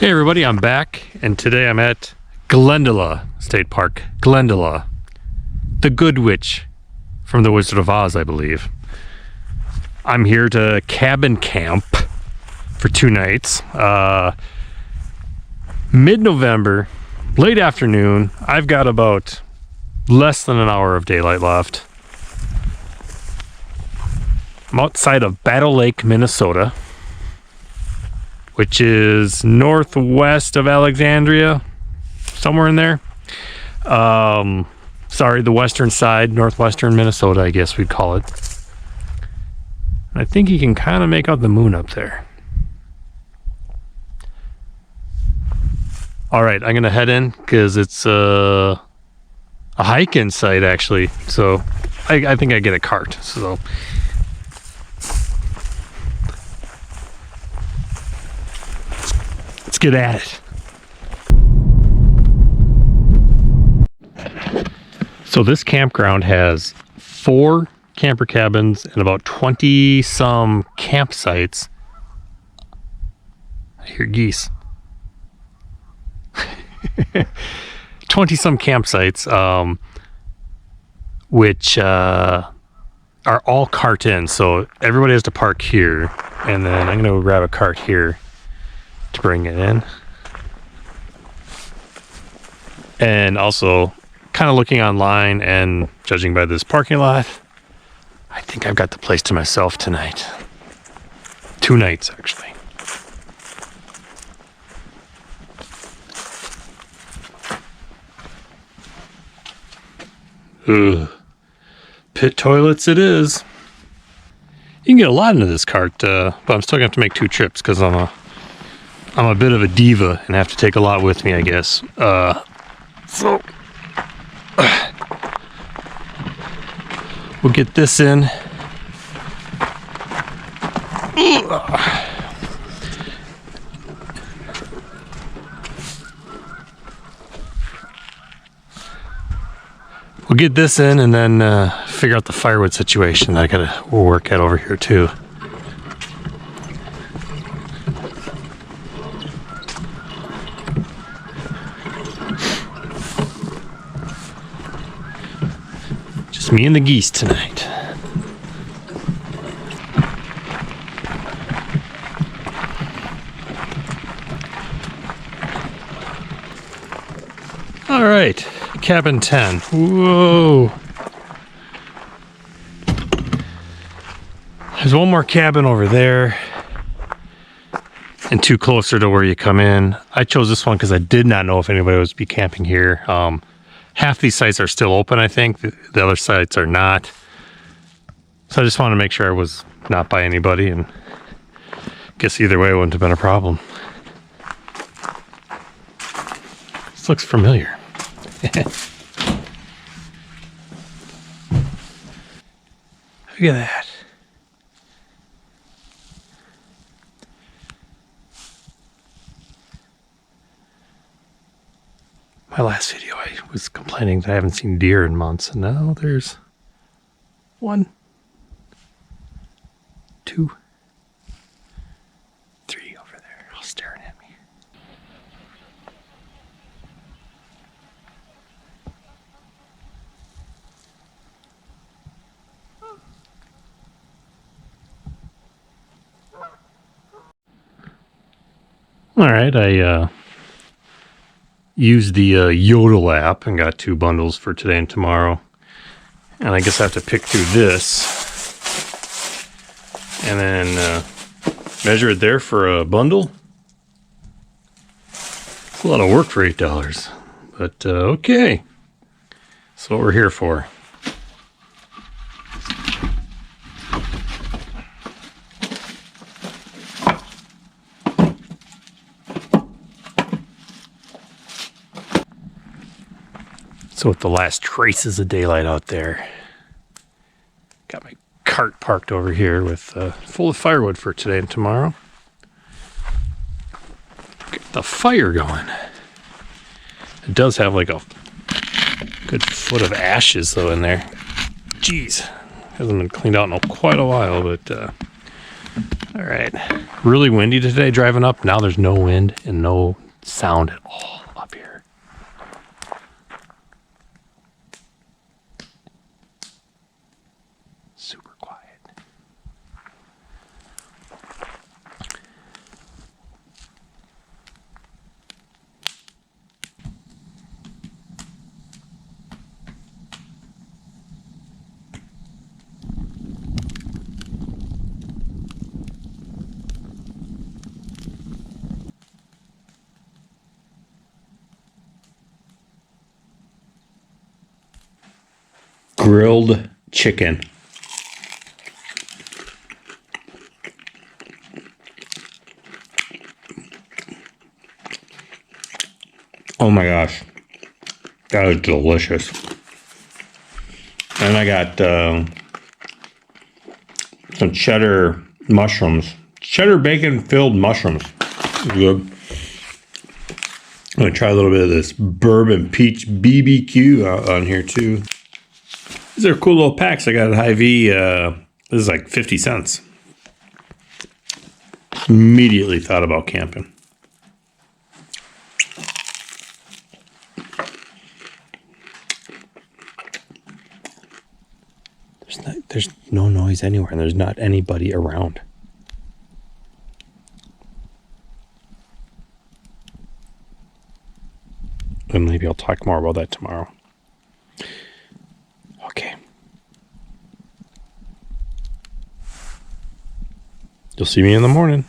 Hey everybody, I'm back, and today I'm at Glendalough State Park. Glendalough, the Good Witch from The Wizard of Oz, I believe. I'm here to cabin camp for 2 nights. Mid-November, late afternoon. I've got about less than an hour of daylight left. I'm outside of Battle Lake, Minnesota, which is northwest of Alexandria, somewhere in there. Sorry, the western side, northwestern Minnesota, I guess we'd call it. I think you can kind of make out the moon up there. All right, I'm gonna head in because it's a hike in sight actually. So I think I get a cart. So. Let's get at it. So this campground has 4 camper cabins and about 20 some campsites. I hear geese. 20 some campsites, which are all cart in. So everybody has to park here, and then I'm gonna go grab a cart here to bring it in. And also kind of looking online and judging by this parking lot, I think I've got the place to myself tonight. 2 nights actually. Ugh. Pit toilets it is. You can get a lot into this cart, but I'm still gonna have to make 2 trips because I'm a bit of a diva and have to take a lot with me, I guess. We'll get this in. We'll get this in and then figure out the firewood situation that I gotta work at over here too. Just me and the geese tonight. All right, cabin 10. Whoa. There's one more cabin over there and 2 closer to where you come in. I chose this one because I did not know if anybody would be camping here. Half these sites are still open, I think. The other sites are not. So I just wanted to make sure I was not by anybody, and I guess either way it wouldn't have been a problem. This looks familiar. Look at that. My last video, I was complaining that I haven't seen deer in months, and now there's 1, 2, 3 over there, all staring at me. All right, I used the Yodel app and got 2 bundles for today and tomorrow. And I guess I have to pick through this and then measure it there for a bundle. It's a lot of work for $8, but okay. That's what we're here for. So with the last traces of daylight out there, got my cart parked over here with full of firewood for today and tomorrow. Get the fire going. It does have like a good foot of ashes though in there. Jeez, hasn't been cleaned out in quite a while, but All right. Really windy today driving up. Now there's no wind and no sound at all up here. Super quiet. Grilled chicken. Oh my gosh, that was delicious. And I got some cheddar mushrooms, cheddar bacon filled mushrooms. Good. I'm gonna try a little bit of this bourbon peach BBQ on here too. These are cool little packs. I got at Hy-Vee. This is like 50 cents. Immediately thought about camping. There's no noise anywhere, and there's not anybody around. And maybe I'll talk more about that tomorrow. Okay. You'll see me in the morning.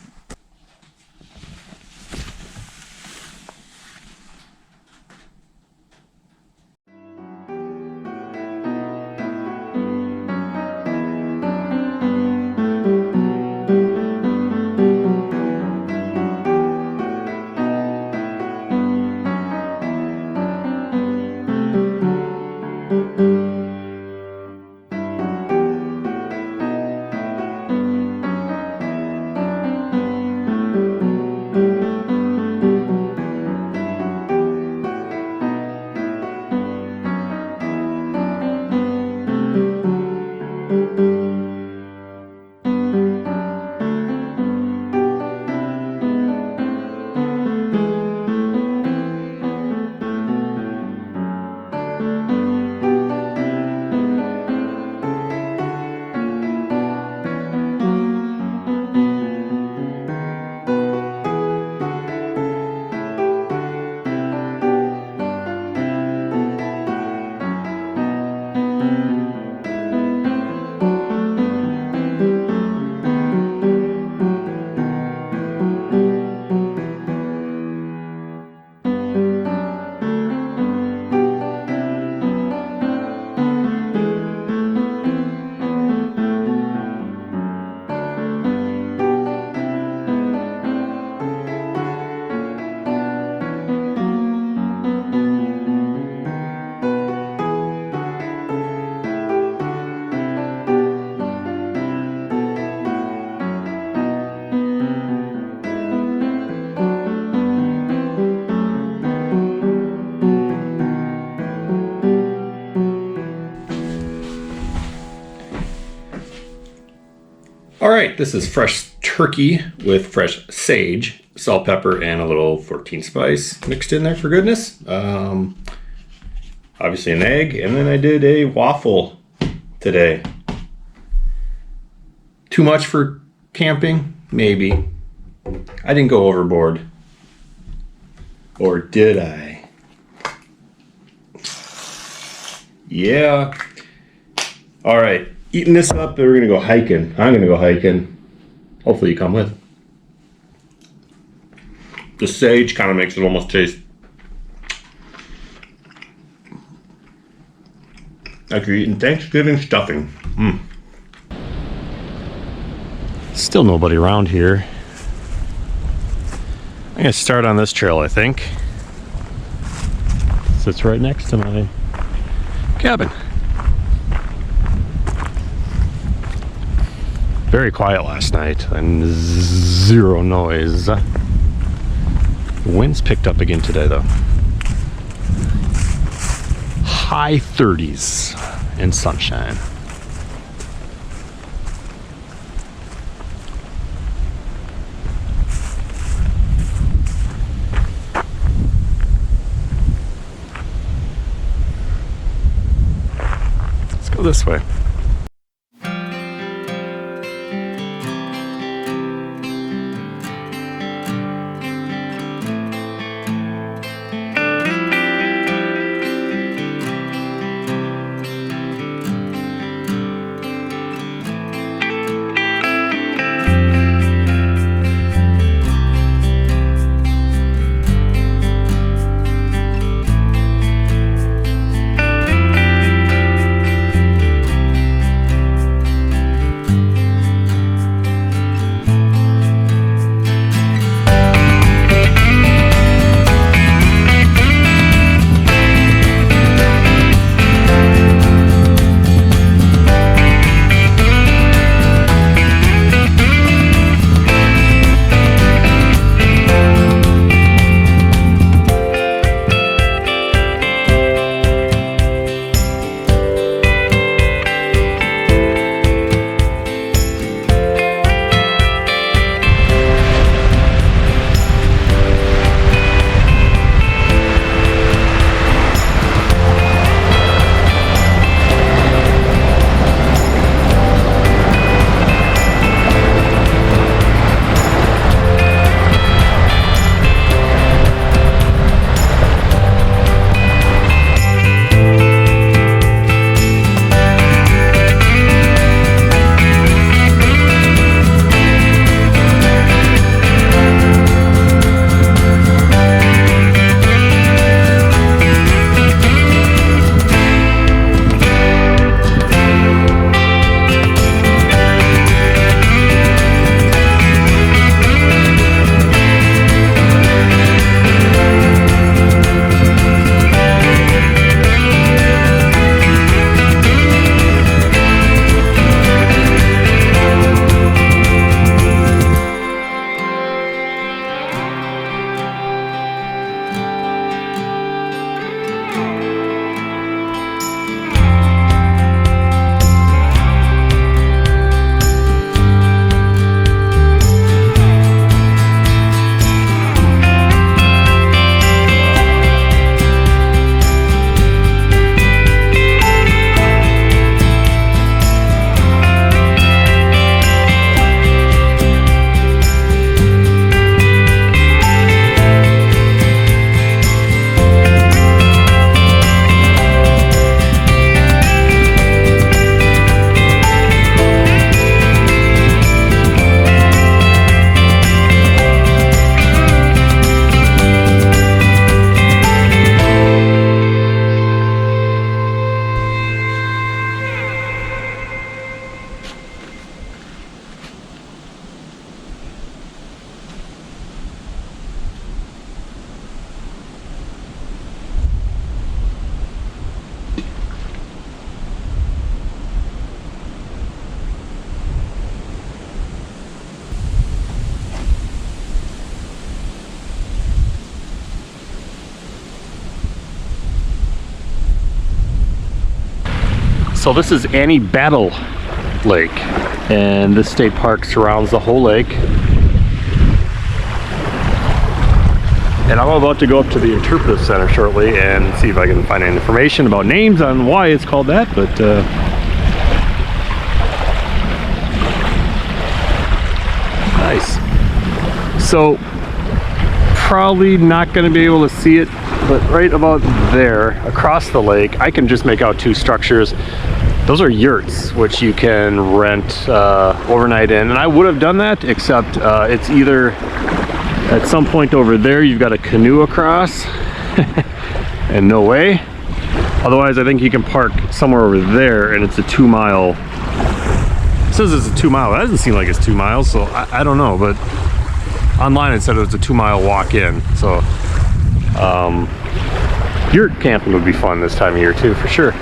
All right, this is fresh turkey with fresh sage, salt, pepper, and a little 14 spice mixed in there for goodness. Obviously an egg, and then I did a waffle today. Too much for camping? Maybe. I didn't go overboard. Or did I? Yeah. All right. Eating this up, and we're gonna go hiking. I'm gonna go hiking. Hopefully you come with. The sage kind of makes it almost taste like you're eating Thanksgiving stuffing. Still nobody around here. I'm gonna start on this trail, I think. Sits right next to my cabin. Very quiet last night and zero noise. The wind's picked up again today though. High 30s and sunshine. this way. So this is Annie Battle Lake, and this state park surrounds the whole lake. And I'm about to go up to the interpretive center shortly and see if I can find any information about names on why it's called that, but nice. So probably not going to be able to see it, but right about there across the lake I can just make out two structures. Those are yurts which you can rent overnight in, and I would have done that, except it's either at some point over there you've got a canoe across and no way. Otherwise I think you can park somewhere over there, and it's a 2 mile. It says it's a 2 mile. That doesn't seem like it's 2 miles, so I don't know, but online it said it was a 2 mile walk in. So yurt camping would be fun this time of year too, for sure,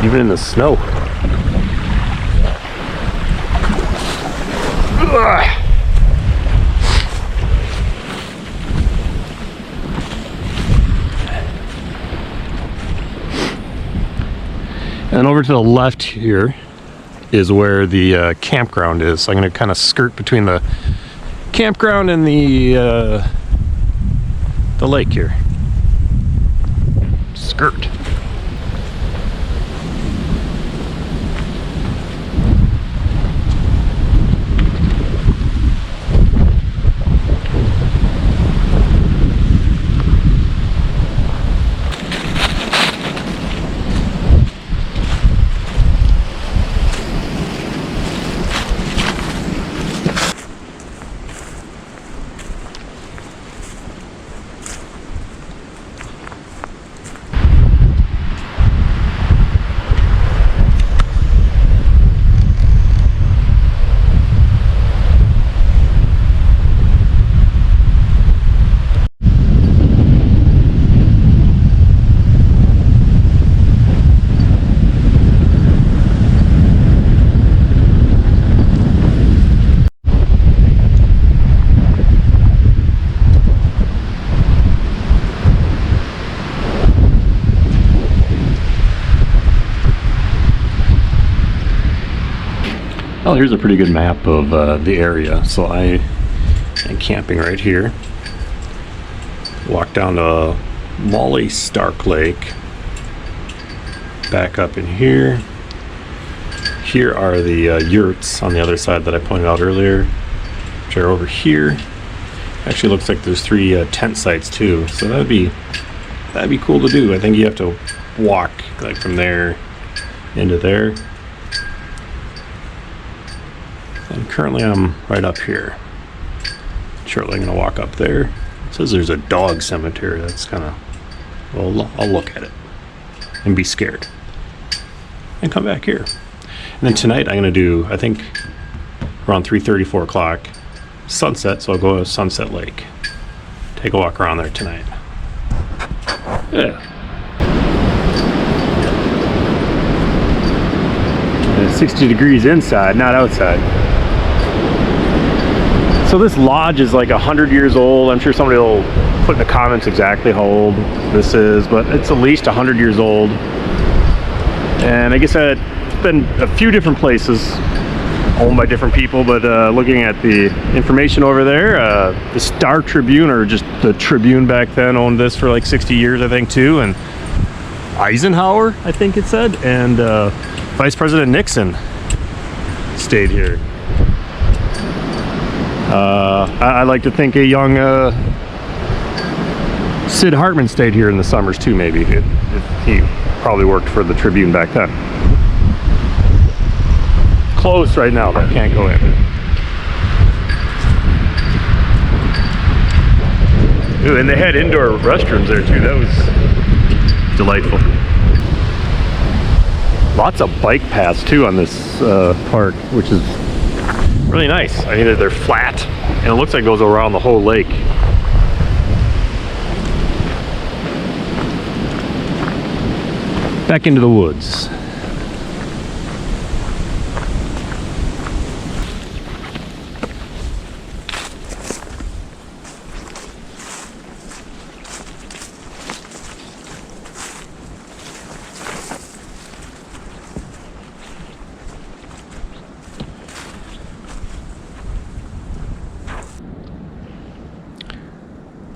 even in the snow. Ugh. And over to the left here is where the campground is. So I'm going to kind of skirt between the campground and the lake here. Skirt. Well, here's a pretty good map of the area. So I am camping right here. Walk down to Molly Stark Lake. Back up in here. Here are the yurts on the other side that I pointed out earlier, which are over here. Actually, looks like there's 3 tent sites too. So that'd be cool to do. I think you have to walk like from there into there. And currently I'm right up here. Shortly I'm gonna walk up there. It says there's a dog cemetery. That's kind of, well, I'll look at it and be scared and come back here. And then tonight I'm gonna do, I think around 3:30, 4 o'clock, sunset. So I'll go to Sunset Lake. Take a walk around there tonight. Yeah. It's 60 degrees inside, not outside. So this lodge is like 100 years old. I'm sure somebody will put in the comments exactly how old this is, but it's at least 100 years old. And I guess it's been a few different places owned by different people, but looking at the information over there, the Star Tribune, or just the Tribune back then, owned this for like 60 years, I think, too. And Eisenhower, I think it said, and Vice President Nixon stayed here. I like to think a young Sid Hartman stayed here in the summers too, maybe. He probably worked for the Tribune back then. Closed right now, but can't go in. Ooh, and they had indoor restrooms there too. That was delightful. Lots of bike paths too on this park, which is really nice. I mean, they're flat, and it looks like it goes around the whole lake. Back into the woods.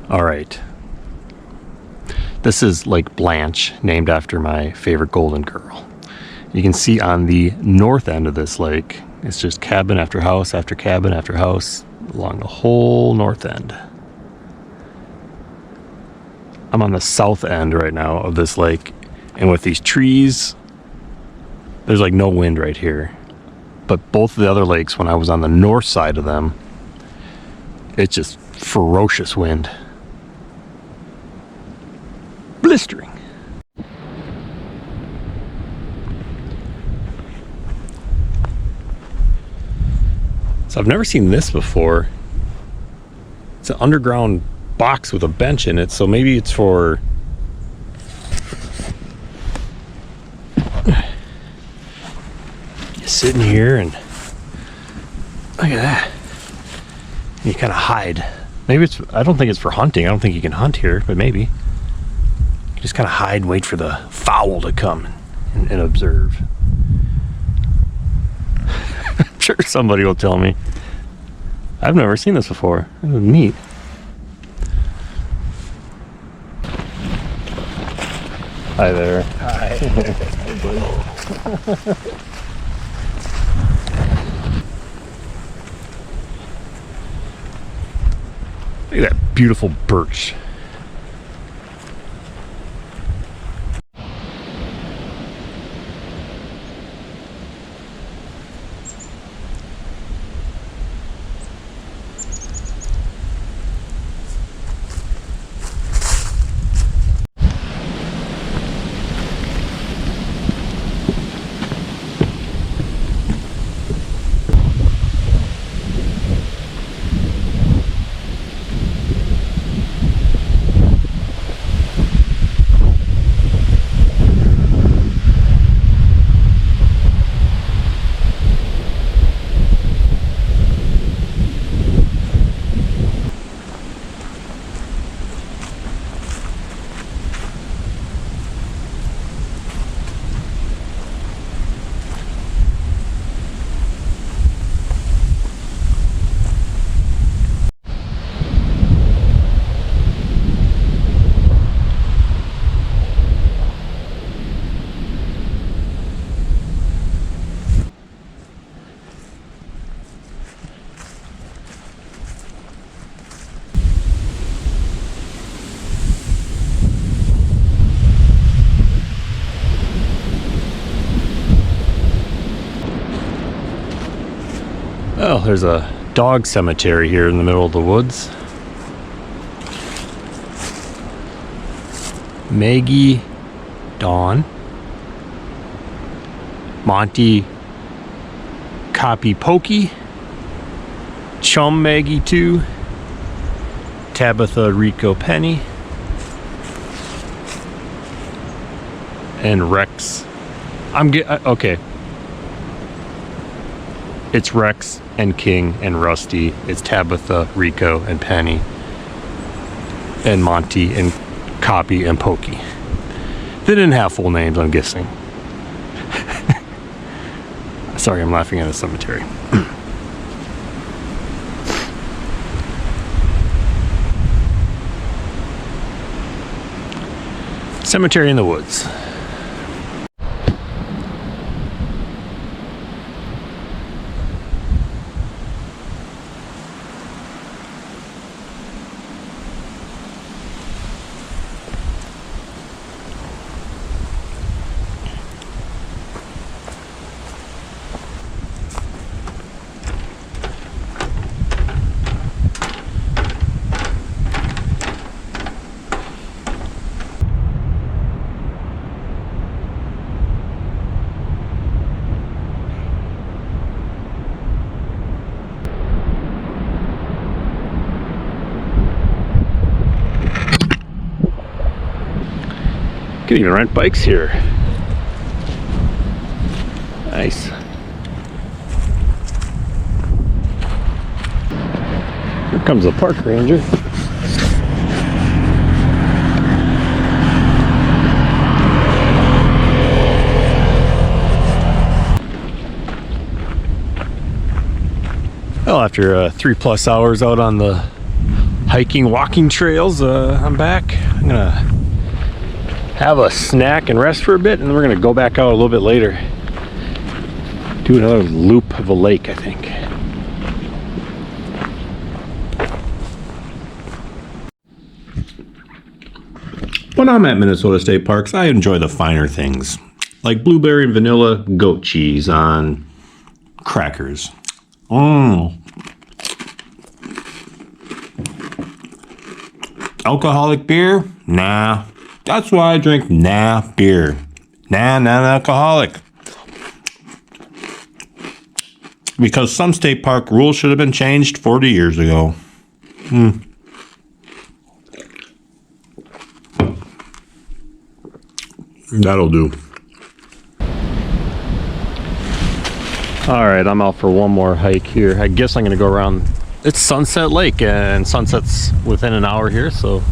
All right. This is Lake Blanche, named after my favorite golden girl. You can see on the north end of this lake, it's just cabin after house after cabin after house along the whole north end. I'm on the south end right now of this lake, and with these trees, there's like no wind right here. But both of the other lakes, when I was on the north side of them, it's just ferocious wind. Blistering. So I've never seen this before. It's an underground box with a bench in it, so maybe it's for just sitting here and look at that. You kind of hide. Maybe it's, I don't think it's for hunting. I don't think you can hunt here, but maybe. You just kind of hide and wait for the fowl to come and observe. I'm sure somebody will tell me. I've never seen this before. This is neat. Hi there. Hi. Look at that beautiful birch. Oh, there's a dog cemetery here in the middle of the woods. Maggie, Dawn, Monty, Copy Pokey, Chum Maggie 2, Tabitha Rico Penny, and Rex. Okay. It's Rex and King and Rusty. It's Tabitha, Rico, and Penny, and Monty, and Copy, and Pokey. They didn't have full names, I'm guessing. Sorry, I'm laughing at a cemetery. Cemetery in the woods. You can even rent bikes here. Nice. Here comes the park ranger. Well, after 3+ hours out on the hiking, walking trails, I'm back. I'm gonna have a snack and rest for a bit, and then we're gonna go back out a little bit later. Do another loop of a lake, I think. When I'm at Minnesota State Parks, I enjoy the finer things, like blueberry and vanilla goat cheese on crackers. Alcoholic beer? Nah. That's why I drink beer. Non-alcoholic. Because some state park rules should have been changed 40 years ago. That'll do. Alright, I'm out for one more hike here. I guess I'm going to go around. It's Sunset Lake, and sunset's within an hour here, so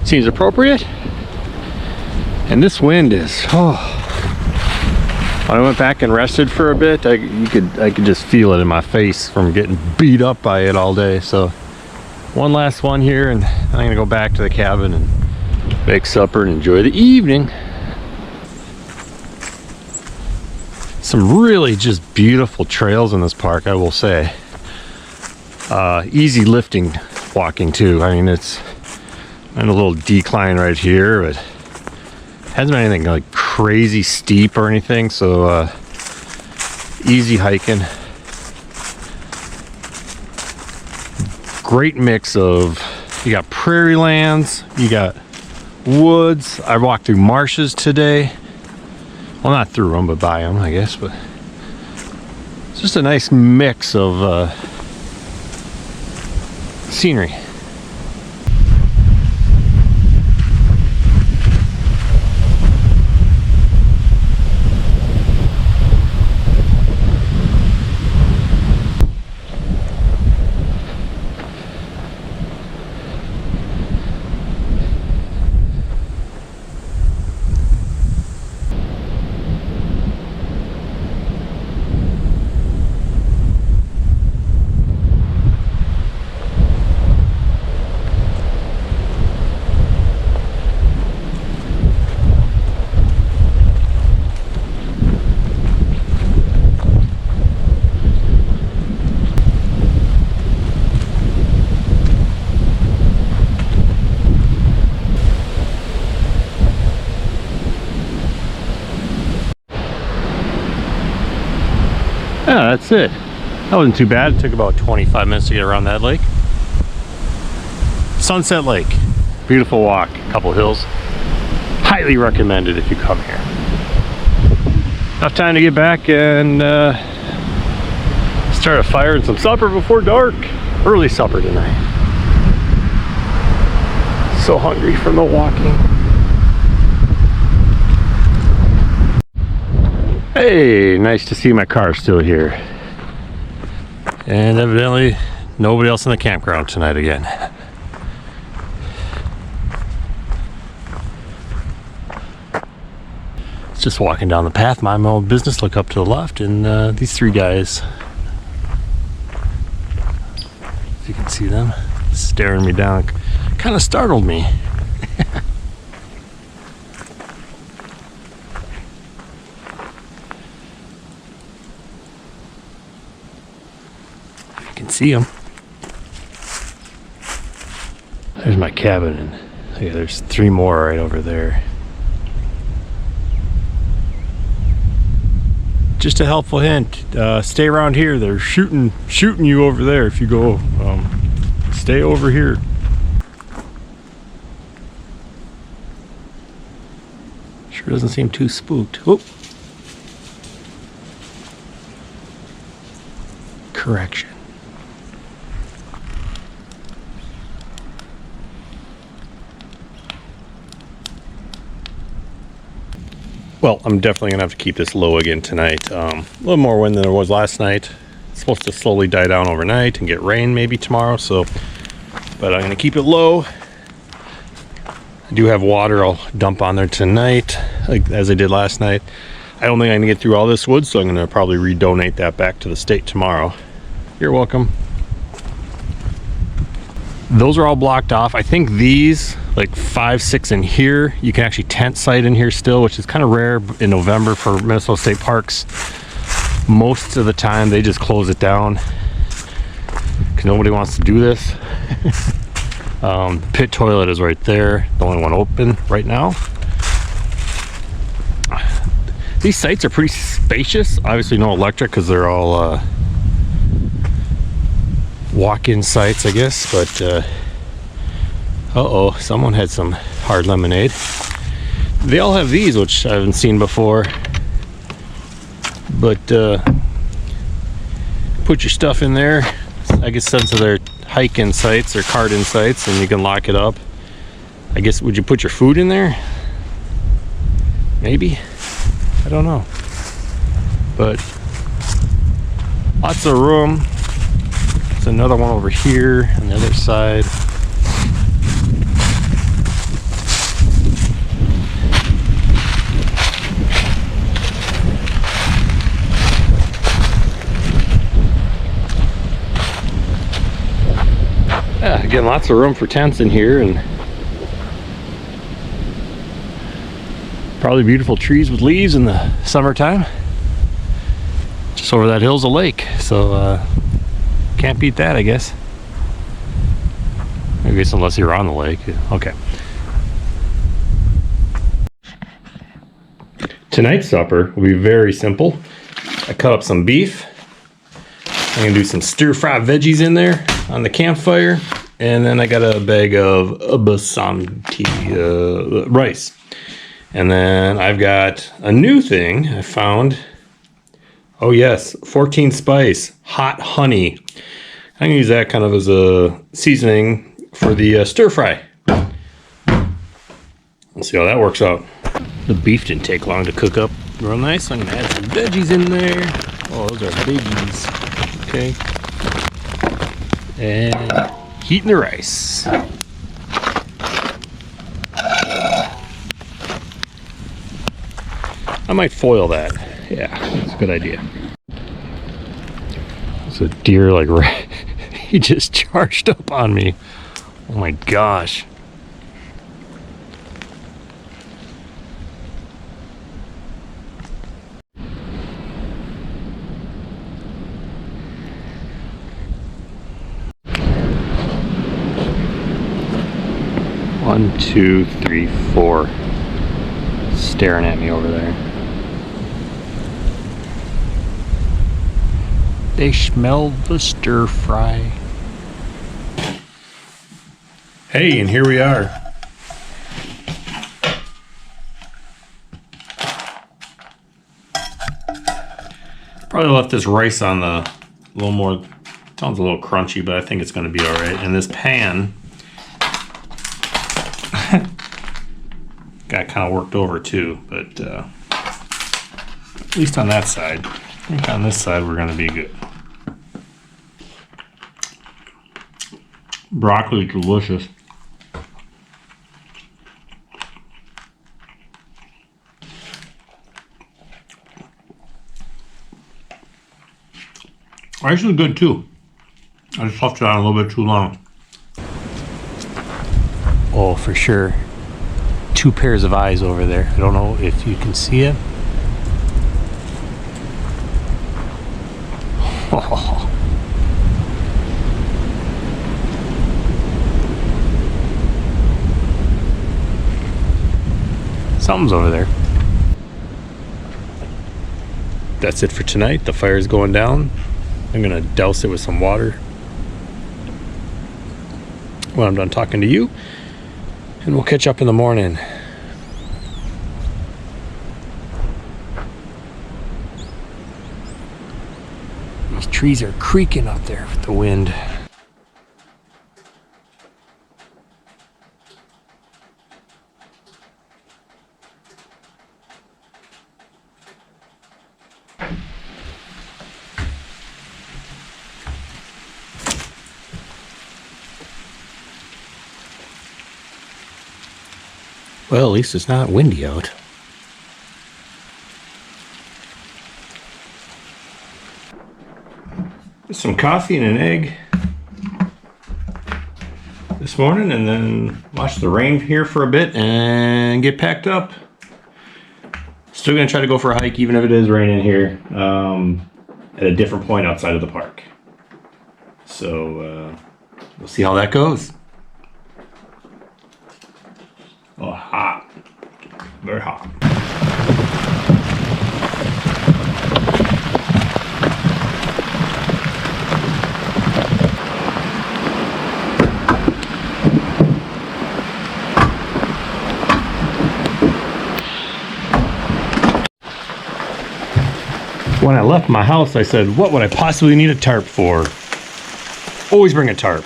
seems appropriate. And this wind is, when I went back and rested for a bit, I could just feel it in my face from getting beat up by it all day. So one last one here, and I'm gonna go back to the cabin and make supper and enjoy the evening. Some really just beautiful trails in this park, I will say. Easy lifting walking too. I mean, it's and a little decline right here, but hasn't been anything like crazy steep or anything, so easy hiking. Great mix of, you got prairie lands, you got woods. I walked through marshes today. Well, not through them, but by them, I guess. But it's just a nice mix of scenery. Yeah, that's it. That wasn't too bad. It took about 25 minutes to get around that lake. Sunset Lake. Beautiful walk. A couple hills. Highly recommended if you come here. Enough time to get back and start a fire and some supper before dark. Early supper tonight. So hungry from the walking. Hey, nice to see my car still here. And evidently nobody else in the campground tonight again. Just walking down the path, mind my own business, look up to the left, and these three guys, if you can see them, staring me down, kind of startled me. You can see them. There's my cabin, and okay, there's three more right over there. Just a helpful hint, stay around here. They're shooting you over there if you go. Stay over here. Sure doesn't seem too spooked. Oh. Correction. Well, I'm definitely gonna have to keep this low again tonight. A little more wind than there was last night. It's supposed to slowly die down overnight and get rain maybe tomorrow, but I'm gonna keep it low. I do have water I'll dump on there tonight, like as I did last night. I don't think I'm gonna get through all this wood, so I'm gonna probably redonate that back to the state tomorrow. You're welcome. Those are all blocked off. I think these, like 5, 6 in here, you can actually tent site in here still, which is kind of rare in November for Minnesota State Parks. Most of the time they just close it down because nobody wants to do this. Pit toilet is right there, the only one open right now. These sites are pretty spacious. Obviously no electric because they're all walk-in sites, I guess, but uh-oh, someone had some hard lemonade. They all have these, which I haven't seen before, but put your stuff in there. I guess since they're hike-in sites or cart-in sites, and you can lock it up. I guess, would you put your food in there? Maybe, I don't know, but lots of room. Another one over here on the other side. Yeah, again, lots of room for tents in here, and probably beautiful trees with leaves in the summertime. Just over that hill's a lake, so can't beat that, I guess. I guess unless you're on the lake. Okay. Tonight's supper will be very simple. I cut up some beef. I'm gonna do some stir-fry veggies in there on the campfire, and then I got a bag of basmati rice. And then I've got a new thing I found. Oh yes, 14 spice hot honey. I'm gonna use that kind of as a seasoning for the stir fry. Let's see how that works out. The beef didn't take long to cook up real nice. I'm gonna add some veggies in there. Oh, those are biggies. Okay. And heating the rice. I might foil that. Yeah, that's a good idea. It's a deer like he just charged up on me. Oh my gosh. One, two, three, four. Staring at me over there. They smell the stir fry. Hey, and here we are. Probably left this rice on the a little more, sounds a little crunchy, but I think it's going to be all right. And this pan got kind of worked over too, but at least on that side. I think on this side we're going to be good. Broccoli, delicious. Actually good too. I just left it on a little bit too long. Oh, for sure. Two pairs of eyes over there. I don't know if you can see it. Oh. Something's over there. That's it for tonight. The fire's going down. I'm gonna douse it with some water when I'm done talking to you, and we'll catch up in the morning. These trees are creaking up there with the wind. Well, at least it's not windy out. Some coffee and an egg this morning, and then watch the rain here for a bit and get packed up. Still gonna try to go for a hike even if it is raining here, at a different point outside of the park. So we'll see how that goes. Oh, hot. Very hot. When I left my house, I said, what would I possibly need a tarp for? Always bring a tarp.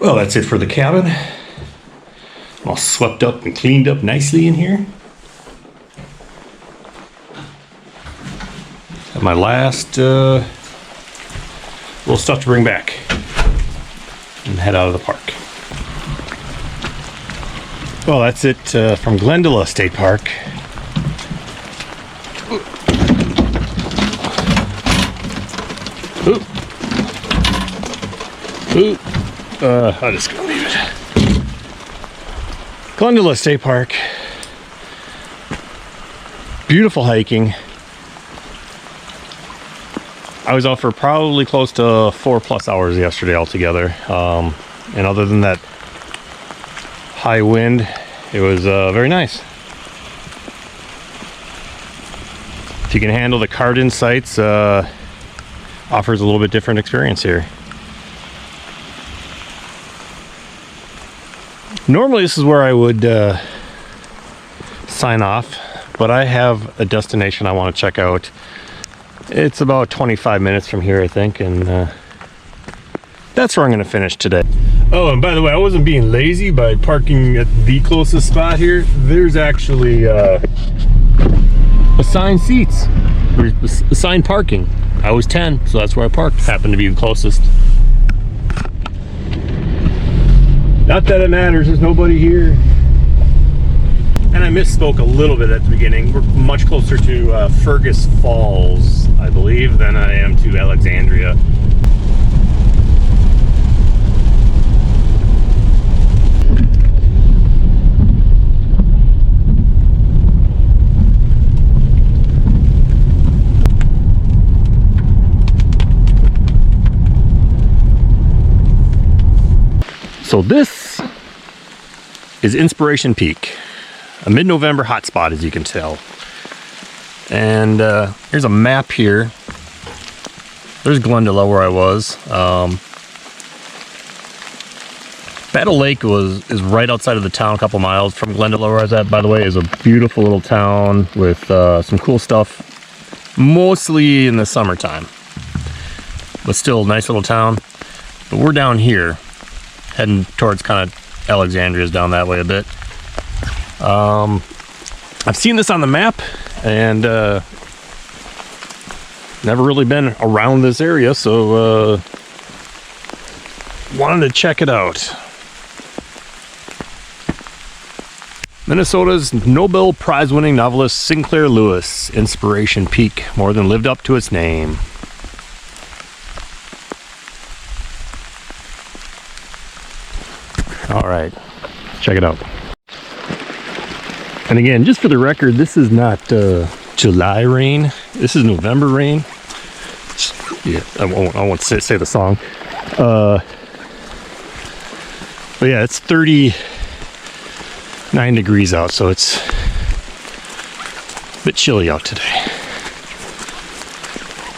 Well, that's it for the cabin. All swept up and cleaned up nicely in here. Got my last little stuff to bring back and head out of the park. Well, that's it from Glendalough State Park. I'll just go leave it. Glendalough State Park. Beautiful hiking. I was out for probably close to 4+ hours yesterday altogether. And other than that high wind, it was very nice. If you can handle the card-in sights, offers a little bit different experience here. Normally this is where I would sign off, but I have a destination I want to check out. It's about 25 minutes from here, I think, and that's where I'm going to finish today. Oh, and by the way, I wasn't being lazy by parking at the closest spot here. There's actually assigned seats, or assigned parking. I was 10, so that's where I parked. Happened to be the closest. Not that it matters, there's nobody here. And I misspoke a little bit at the beginning. We're much closer to Fergus Falls, I believe, than I am to Alexandria. So this is Inspiration Peak, a mid-November hotspot, as you can tell. And here's a map here. There's Glendalough where I was. Battle Lake is right outside of the town, a couple miles from Glendalough where I was at. By the way, is a beautiful little town with some cool stuff, mostly in the summertime. But still a nice little town. But we're down here, heading towards kind of Alexandria's down that way a bit. I've seen this on the map and never really been around this area, so wanted to check it out. Minnesota's Nobel Prize-winning novelist Sinclair Lewis, Inspiration Peak, more than lived up to its name. All right, check it out. And again, just for the record, this is not July rain. This is November rain. Yeah, I won't say the song. But yeah, it's 39 degrees out, so it's a bit chilly out today.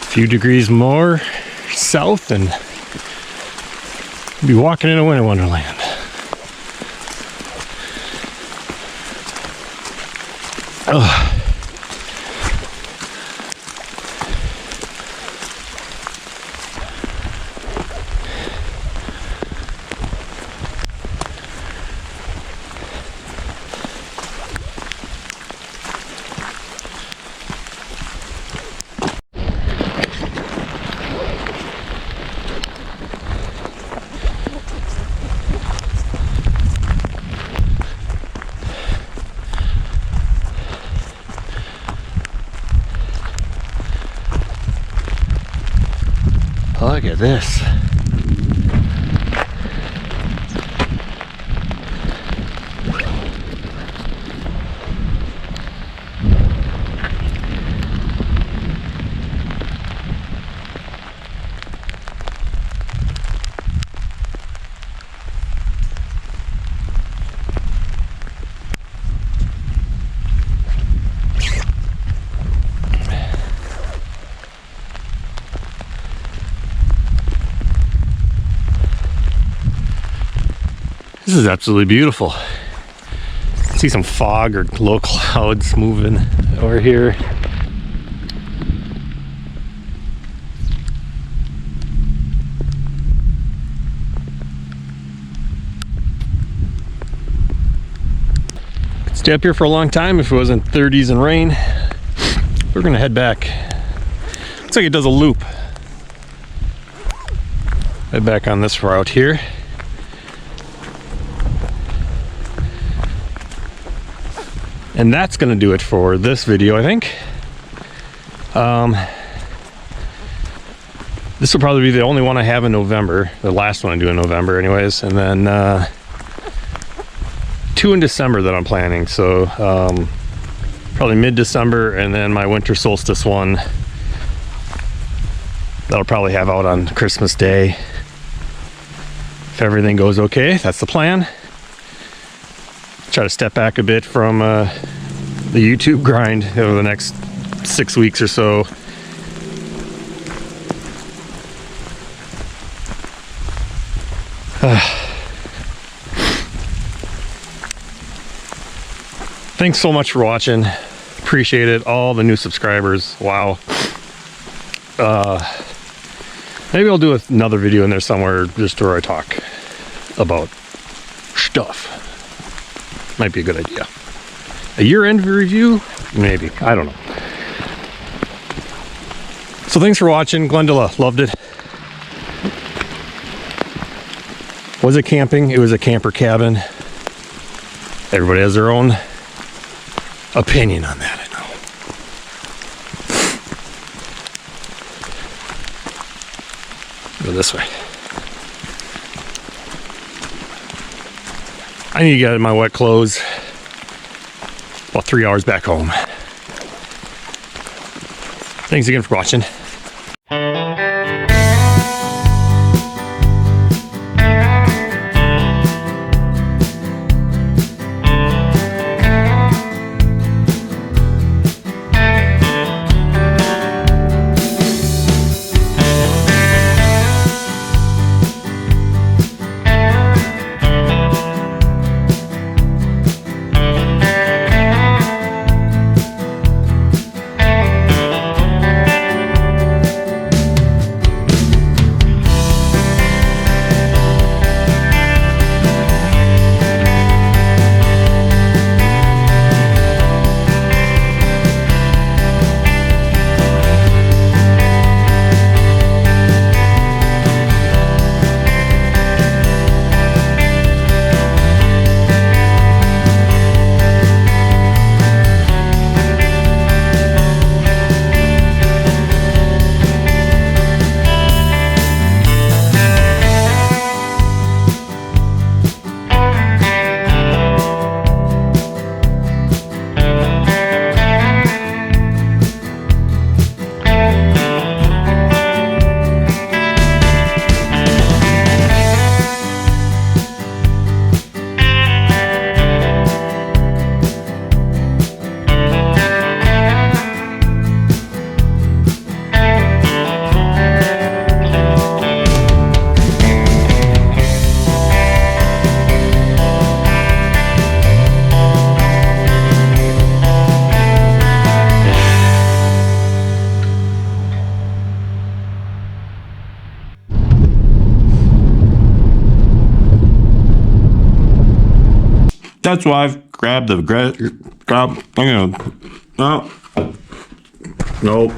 A few degrees more south and be walking in a winter wonderland. Oh. Look at this. This is absolutely beautiful. See some fog or low clouds moving over here. I'd stay up here for a long time if it wasn't 30s and rain. We're gonna head back. Looks like it does a loop. Head back on this route here. And that's going to do it for this video, I think. This will probably be the only one I have in November. The last one I do in November anyways. And then 2 in December that I'm planning. So probably mid-December, and then my winter solstice one. That'll probably have out on Christmas Day. If everything goes okay, that's the plan. Try to step back a bit from the YouTube grind over the next 6 weeks or so. Thanks so much for watching. Appreciate it. All the new subscribers. Wow. Maybe I'll do another video in there somewhere just where I talk about stuff. Might be a good idea. A year-end review? Maybe. I don't know. So thanks for watching. Glendalough. Loved it. Was it camping? It was a camper cabin. Everybody has their own opinion on that, I know. Go this way. I need to get in my wet clothes. About 3 hours back home. Thanks again for watching. That's why I've grabbed the grab. I'm gonna. No. Nope.